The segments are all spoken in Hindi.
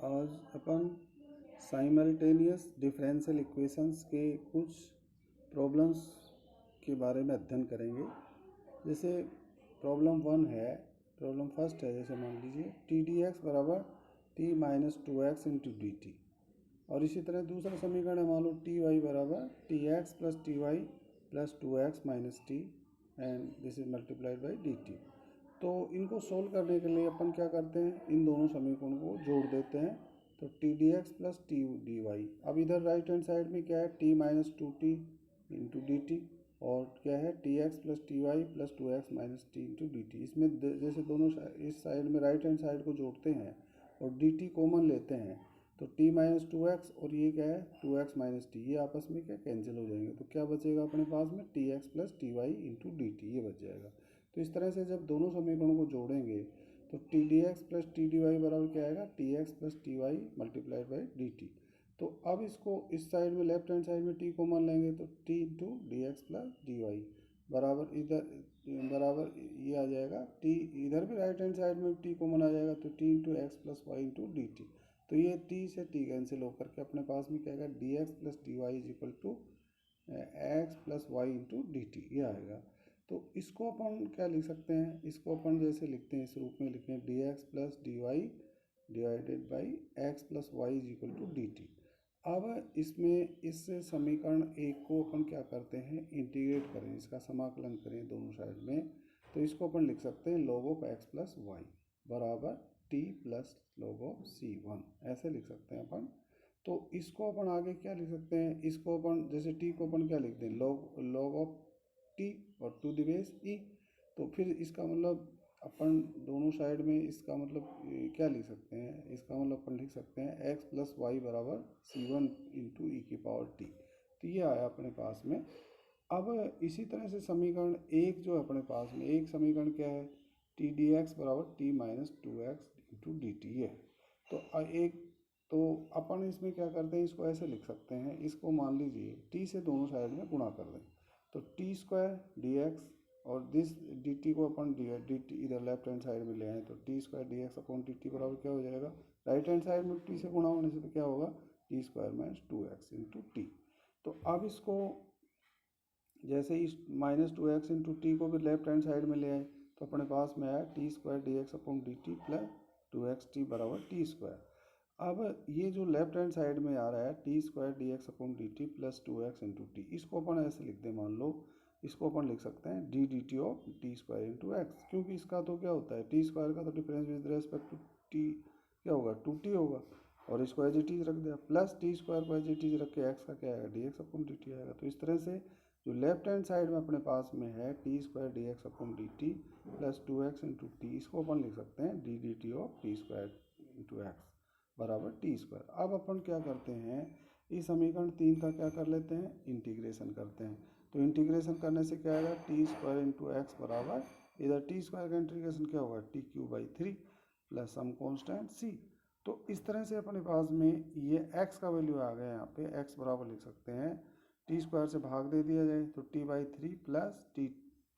आज अपन साइमल्टेनियस डिफरेंशियल इक्वेशंस के कुछ प्रॉब्लम्स के बारे में अध्ययन करेंगे। जैसे प्रॉब्लम 1 है, प्रॉब्लम फर्स्ट है, जैसे मान लीजिए टी डी एक्स बराबर t minus 2x into d t. और इसी तरह दूसरा समीकरण है, मान लो टी वाई बराबर t x plus t y plus 2x minus t and this is multiplied by d t. तो इनको सोल्व करने के लिए अपन क्या करते हैं, इन दोनों समीकरणों को जोड़ देते हैं। तो t d x plus t d y, अब इधर राइट हैंड साइड में क्या है, t minus 2t into d t, और क्या है t x plus t y plus 2x minus t into d t. इसमें जैसे दोनों इस साइड में राइट हैंड साइड को जोड़ते हैं और डी टी कॉमन लेते हैं, तो टी माइनस 2x और ये क्या है 2x माइनस टी, ये आपस में क्या कैंसिल हो जाएंगे। तो क्या बचेगा अपने पास में t x plus t y into d t, ये बच जाएगा। तो इस तरह से जब दोनों समीकरणों को जोड़ेंगे तो t d x plus t d y बराबर क्या आएगा, t x plus t y multiplied by d t. तो अब इसको इस साइड में लेफ्ट हैंड साइड में टी कॉमन लेंगे तो t into d x plus d y बराबर इधर बराबर ये आ जाएगा टी, इधर भी राइट हैंड साइड में टी कॉमन आ जाएगा तो t into x plus y into d t. तो ये टी से टी कैंसिल होकर के अपने पास में क्या आएगा, d x plus d y is equal to x plus y into d t, ये आएगा। तो इसको अपन क्या लिख सकते हैं, इसको अपन जैसे लिखते हैं इस रूप में लिखते हैं d x plus d y divided by x plus y is equal to d t. अब इसमें इस समीकरण एक को अपन क्या करते हैं, इंटीग्रेट करें, इसका समाकलन करें दोनों साइड में। तो इसको अपन लिख सकते हैं log of x plus y बराबर t plus log of c one, ऐसे लिख सकते हैं अपन। तो इसको अपन आगे क्या लिख सकते हैं, इसको अपन जैसे टी को अपन क्या लिखते हैं log ऑफ टी और टू द बेस ई। तो फिर इसका मतलब अपन दोनों साइड में इसका मतलब क्या लिख सकते हैं, इसका मतलब अपन लिख सकते हैं एक्स प्लस वाई बराबर सी वन इंटू ई की पावर टी। तो ये आया अपने पास में। अब इसी तरह से समीकरण एक जो है अपने पास में, एक समीकरण क्या है, टी डी एक्स बराबर t minus 2x into d T है। तो एक तो अपन इसमें क्या करते हैं, इसको ऐसे लिख सकते हैं, इसको मान लीजिए टी से दोनों साइड में गुणा कर दें तो टी स्क्वायर डी एक्स और दिस डी टी को अपन डी टी इधर लेफ्ट हैंड साइड में ले आए तो T square D x upon d t बराबर क्या हो जाएगा, राइट हैंड साइड में टी से गुणा होने से तो क्या होगा T square minus 2x into T. तो अब इसको जैसे इस माइनस 2x इंटू टी को भी लेफ्ट हैंड साइड में ले आए तो अपने पास में आया T square D x upon d T plus 2x T बराबर टी स्क्वायर। अब ये जो लेफ्ट हैंड साइड में आ रहा है T square D x upon d T plus 2x into T, इसको अपन ऐसे लिख दें, मान लो इसको अपन लिख सकते हैं D D T of T square into x, क्योंकि इसका तो क्या होता है टी स्क्वायर का तो difference with respect to t क्या होगा 2t होगा, और इसको एज इट इज रख दिया प्लस टी स्क्वायर को एज इट इज रख के एक्स का क्या आएगा d x upon d T आएगा। तो इस तरह से जो लेफ्ट हैंड साइड में अपने पास में है T square D x upon d T plus 2x into T, इसको अपन लिख सकते हैं D D T of T square into x बराबर टी स्क्वायर। अब अपन क्या करते हैं, इस समीकरण 3 का क्या कर लेते हैं, इंटीग्रेशन करते हैं। तो इंटीग्रेशन करने से क्या आएगा, टी स्क्वायर इंटू एक्स बराबर इधर टी स्क्वायर का इंटीग्रेशन क्या होगा t cube by 3 plus some constant c. तो इस तरह से अपने पास में ये एक्स का वैल्यू आ गया, यहाँ पे एक्स बराबर लिख सकते हैं टी स्क्वायर से भाग दे दिया जाए तो t by 3 plus t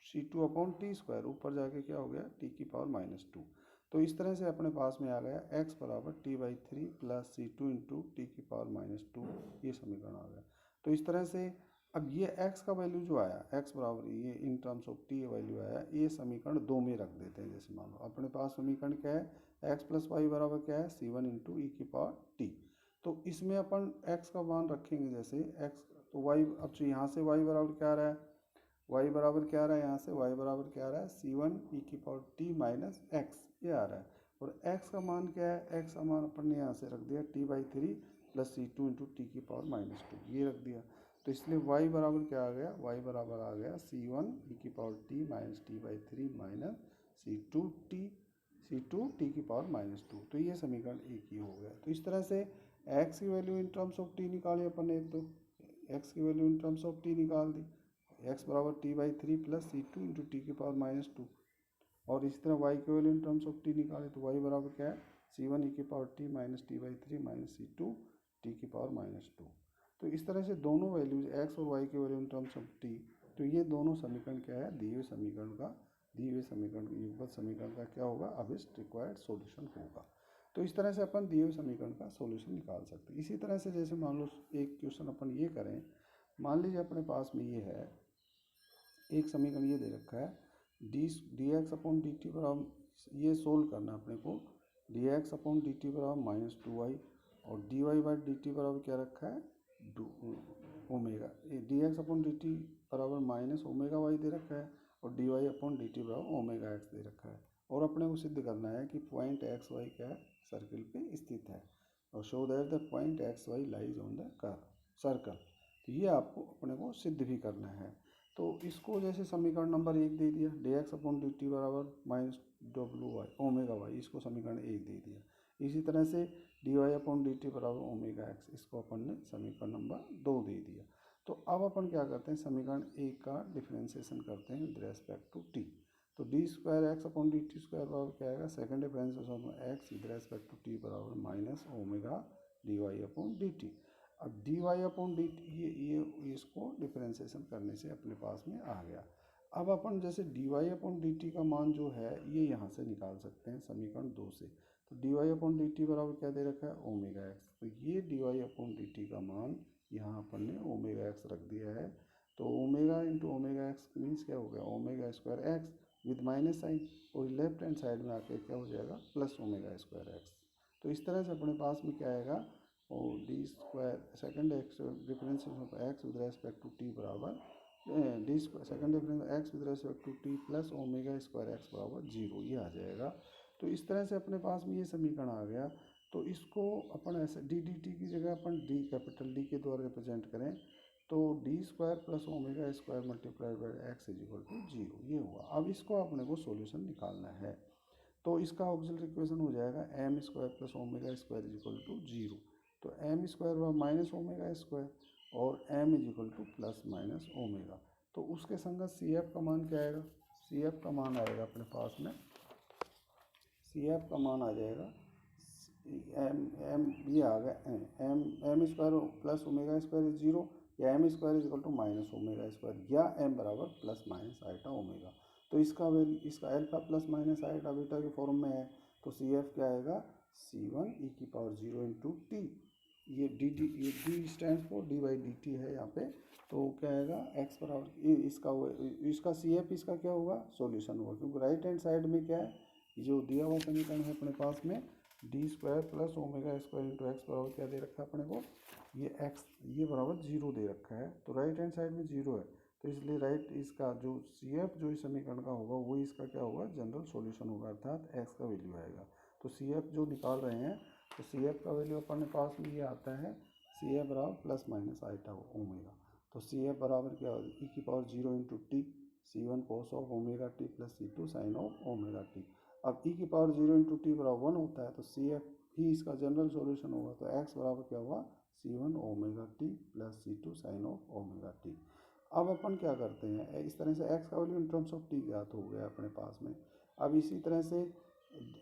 c two upon t square, ऊपर जाके क्या हो गया टी की पावर माइनस 2। तो इस तरह से अपने पास में आ गया x बराबर t by 3 plus c two into t की पावर माइनस 2, ये समीकरण आ गया। तो इस तरह से अब ये x का वैल्यू जो आया, x बराबर ये इन टर्म्स ऑफ t वैल्यू आया, ये समीकरण 2 में रख देते हैं। जैसे मान लो अपने पास समीकरण क्या है, x प्लस वाई बराबर क्या है सी वन इंटू ई की पावर टी। तो इसमें अपन x का मान रखेंगे, जैसे x तो y, अब यहाँ से y बराबर क्या आ रहा है, y बराबर क्या आ रहा है, यहाँ से y बराबर क्या आ रहा है सी वन ई की पावर टी माइनस एक्स, ये आ रहा है। और x का मान क्या है, x का मान अपन ने यहाँ से रख दिया t by 3 plus c two into t की पावर माइनस 2, ये रख दिया। तो इसलिए y बराबर क्या आ गया, y बराबर आ गया सी वन ई की power t minus t by 3 minus C two t की पावर माइनस 2। तो ये समीकरण एक ही हो गया। तो इस तरह से x की value in terms of t निकाली अपन ने, एक तो x की value in terms of t निकाल दी, x बराबर t by 3 plus c two into t की पावर माइनस 2, और इसी तरह y की value in terms of t निकाले तो y बराबर क्या है सी वन ई की power t minus t by 3 minus C two t की पावर माइनस 2। तो इस तरह से दोनों वैल्यूज x और y की value in terms of t, तो ये दोनों समीकरण क्या है, दिए हुए समीकरण युगपत समीकरण का क्या होगा, अब इस रिक्वायर्ड सॉल्यूशन होगा। तो इस तरह से अपन दिए हुए समीकरण का सॉल्यूशन निकाल सकते हैं। इसी तरह से जैसे मान लो एक क्वेश्चन अपन ये करें, मान लीजिए अपने पास में ये है एक समीकरण ये दे रखा है d x upon d t बराबर, ये सोल्व करना अपने को, d x upon d t बराबर -2y और d y by d t बराबर क्या रखा है omega, d x upon d t बराबर माइनस ओमेगा वाई दे रखा है और d y upon d t बराबर ओमेगा एक्स दे रखा है। और अपने को सिद्ध करना है कि पॉइंट एक्स वाई क्या है, सर्किल पे स्थित है, और show that the point x y lies on the circle. तो ये आपको अपने को सिद्ध भी करना है। तो इसको जैसे समीकरण नंबर 1 दे दिया, d x upon d t बराबर माइनस डब्ल्यू वाई ओमेगा वाई, इसको समीकरण 1 दे दिया। इसी तरह से d y upon d t बराबर ओमेगा एक्स, इसको अपन ने समीकरण नंबर 2 दे दिया। तो अब अपन क्या करते हैं, समीकरण 1 का डिफ्रेंसिएशन करते हैं विद रेस्पेक्ट टू टी। तो d square x upon d t square बराबर क्या आएगा, second differentiation x with respect to t बराबर minus omega d y upon d t. अब d y upon d t ये इसको डिफ्रेंसिएशन करने से अपने पास में आ गया। अब अपन जैसे d y upon d t का मान जो है ये यहाँ से निकाल सकते हैं समीकरण 2 से। तो d y upon d t बराबर क्या दे रखा है, ओमेगा एक्स। तो ये d y upon d t का मान यहाँ अपन ने ओमेगा एक्स रख दिया है। तो omega into omega x means क्या हो गया, omega square x with minus sign, और लेफ्ट हैंड साइड में आके क्या हो जाएगा, प्लस ओमेगा स्क्वायर एक्स। तो इस तरह से अपने पास में क्या आएगा, और d square second x differentiation of x with respect to t बराबर d square second difference x with respect to t plus omega square x बराबर 0, ये आ जाएगा। तो इस तरह से अपने पास में ये समीकरण आ गया। तो इसको अपन ऐसे डी डी टी की जगह अपन डी कैपिटल डी के द्वारा रिप्रेजेंट करें, तो d square plus omega square multiplied by x is equal to 0, ये हुआ। अब इसको अपने को सॉल्यूशन निकालना है। तो इसका ऑक्सिलरी इक्वेशन हो जाएगा m square plus omega square is equal to 0। तो एम स्क्वायर व माइनस ओमेगा स्क्वायर और m is equal to plus minus omega. तो उसके संगत सी एफ का मान क्या आएगा, सी एफ का मान आएगा अपने पास में, सी एफ का मान आ जाएगा एम एम ये आ गया m m square plus omega square 0, या m square is equal to minus omega square, या एम बराबर प्लस माइनस आइटा ओमेगा। तो इसका alpha plus minus iota beta के फॉर्म में है। तो सी एफ क्या आएगा, C1 e की पावर 0 इंटू टी, ये डी डी ये D stand for D by d T है यहाँ पे। तो क्या आएगा एक्स बराबर इसका सी एफ इसका क्या होगा, सॉल्यूशन होगा, क्योंकि राइट हैंड साइड में क्या है, जो दिया हुआ समीकरण है अपने पास में D square plus omega square into x बराबर क्या दे रखा है अपने को, ये एक्स ये बराबर 0 दे रखा है। तो राइट हैंड साइड में 0 है, तो इसलिए राइट इसका जो सी एफ जो इस समीकरण का होगा वो इसका क्या होगा, जनरल सॉल्यूशन होगा, अर्थात एक्स का वैल्यू आएगा। तो सी एफ जो निकाल रहे हैं, तो सी एफ का वैल्यू अपने पास में ये आता है, सी एफ बराबर प्लस माइनस आइटा ओमेगा। तो सी एफ बराबर क्या होगा, ई की power 0 into t, C1 cos of omega t plus C2 sine of omega t. अब ई की पावर 0 इंटू टी बराबर 1 होता है, तो सी एफ ही इसका जनरल सॉल्यूशन होगा। तो एक्स बराबर क्या हुआ, C1 omega t plus C2 sine of omega t. अब अपन क्या करते हैं, इस तरह से एक्स का value in terms of T ज्ञात हो गया अपने पास में। अब इसी तरह से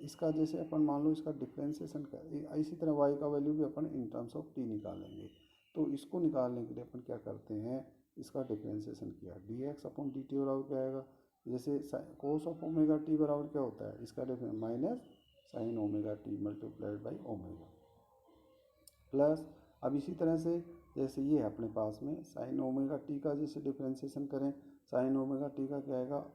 इसका जैसे अपन मान लो इसका डिफ्रेंसिएशन कर, इसी तरह वाई का वैल्यू भी अपन इन टर्म्स ऑफ टी निकालेंगे। तो इसको निकालने के लिए अपन क्या करते हैं, इसका डिफ्रेंसिएशन किया, D x upon d t बराबर क्या आएगा, जैसे कोस ऑफ ओमेगा टी बराबर क्या होता है, इसका difference minus sine omega T multiplied by omega plus. अब इसी तरह से जैसे ये है अपने पास में साइन ओमेगा टी का जैसे डिफ्रेंसिएशन करें, साइन ओमेगा टी का क्या आएगा,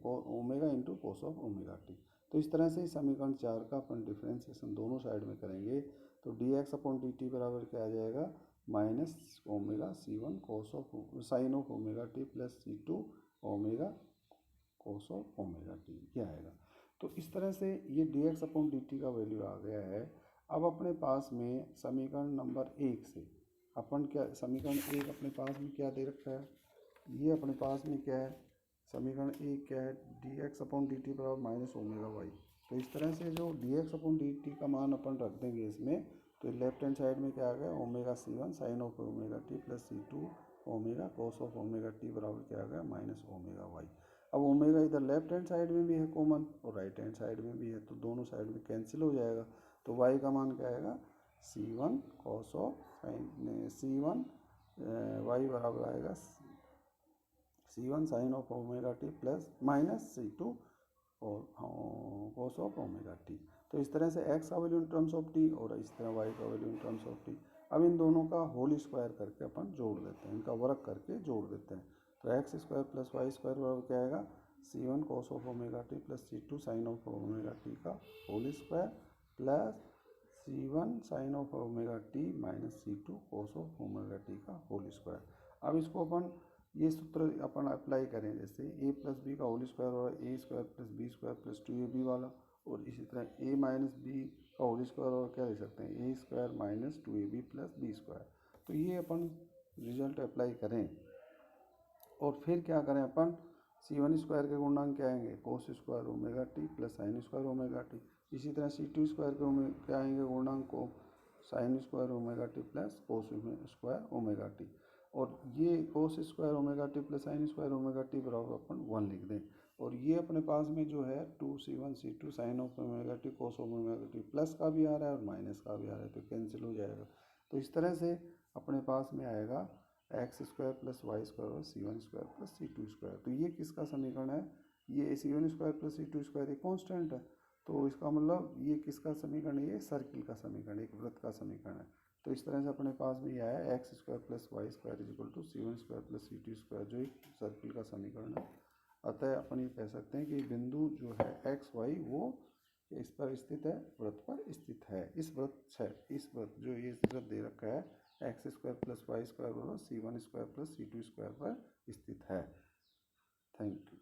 omega into cos of omega T. तो इस तरह से समीकरण 4 का अपन डिफ्रेंसिएशन दोनों साइड में करेंगे। तो D x upon d t बराबर क्या आ जाएगा, minus omega C1 cos of sine of omega t plus C2 omega cos of omega T, क्या आएगा। तो इस तरह से ये D x upon d t का वैल्यू आ गया है। अब अपने पास में समीकरण नंबर 1 से अपन क्या, समीकरण 1 अपने पास में क्या दे रखा है, ये अपने पास में क्या है, समीकरण 1 क्या है, d x upon d t बराबर माइनस ओमेगा वाई। तो इस तरह से जो D x upon d t का मान अपन रख देंगे इसमें, तो लेफ्ट हैंड साइड में क्या आ गया, omega C1 sine of omega t plus C2 omega cos of omega t बराबर क्या आ गया, माइनस ओमेगा वाई। अब ओमेगा इधर लेफ्ट हैंड साइड में भी है कॉमन और राइट हैंड साइड में भी है, तो दोनों साइड में कैंसिल हो जाएगा। तो वाई का मान क्या आएगा, C1 cos of sine C1 Y बराबर आएगा C1 sine of omega t plus minus C2 और cos ऑफ ओमेगा टी। तो इस तरह से x का value in terms of T और इस तरह y का value in terms of T. अब इन दोनों का होल स्क्वायर करके अपन जोड़ देते हैं, इनका वर्क करके जोड़ देते हैं। तो x square plus y square बराबर क्या आएगा, C1 cos of omega t plus C2 sine of omega t का whole square plus C1 sine of omega t minus C2 cos of omega t का होल स्क्वायर। अब इसको अपन ये सूत्र अपन अप्लाई करें, जैसे a प्लस बी का होल स्क्वायर और a square plus b square plus 2ab वाला, और इसी तरह a माइनस बी का होल स्क्वायर और क्या लिख सकते हैं, a square minus 2ab plus b square. तो ये अपन रिजल्ट अप्लाई करें और फिर क्या करें अपन, C1 स्क्वायर के गुणनांक क्या आएंगे, cos square omega t plus sine square omega T. इसी तरह C2 स्क्वायर के क्या आएंगे गुणनांक को, sine square omega t plus cos square omega T. और ये cos square omega t plus sine square omega t बराबर अपन 1 लिख दें। और ये अपने पास में जो है 2C1 C2 sine of omega t cos omega t plus का भी आ रहा है और माइनस का भी आ रहा है, तो कैंसिल हो जाएगा। तो इस तरह से अपने पास में आएगा x square plus y square और C1 square plus C2 square. तो ये किसका समीकरण है, ये C1 square plus C2 square एक कॉन्स्टेंट है। तो इसका मतलब ये किसका समीकरण है, ये सर्किल का समीकरण, एक वृत्त का समीकरण है। तो इस तरह से अपने पास में ये आया x square plus y square is equal to C1 square plus C2 square, जो एक सर्किल का समीकरण है। अतः अपन ये कह सकते हैं कि बिंदु जो है एक्स वाई वो इस पर स्थित है, वृत्त पर स्थित है। इस वृत्त जो ये वृत्त दे रखा है x square plus y square बराबर C1 square plus C2 square पर स्थित है। Thank you.